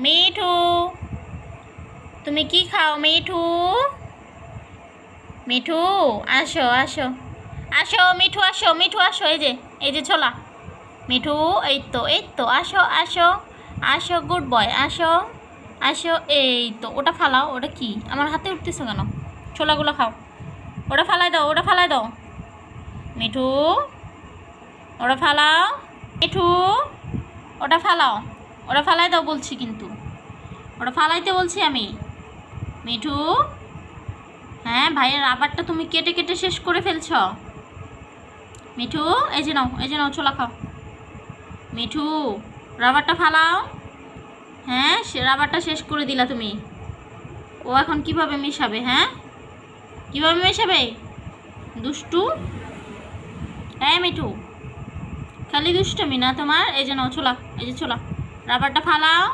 মিঠু, তুমি কি খাও মিঠু? মিঠু আসো আসো আসো, মিঠু আসো, মিঠু আসো, এই যে ছোলা। মিঠু এই তো আসো আসো আসো, গুড বয়, আসো আসো। এই তো, ওটা ফালাও। ওটা কি আমার হাতে উঠতেছো কেন? ছোলাগুলো খাও। ওটা ফালাই দাও, ওটা ফালাই দাও। মিঠু, ওটা ফালাও। মিঠু, ওটা ফালাও। ওটা ফালাই দাও বলছি কিন্তু, ওটা ফালাইতে বলছি আমি। মিঠু, হ্যাঁ ভাইয়ের রাবারটা তুমি কেটে কেটে শেষ করে ফেলছ। মিঠু, এই যে নাও, এই যে নাও, ছোলা খাও। মিঠু, রাবারটা ফালাও। হ্যাঁ, সে রাবারটা শেষ করে দিলা তুমি। ও এখন কিভাবে মেশাবে? হ্যাঁ, কিভাবে মেশাবে? দুষ্টু। হ্যাঁ মিঠু, খালি দুষ্টুমি না তোমার। এই যে নাও ছোলা, এই যে ছোলা, রাবারটা ফালাও।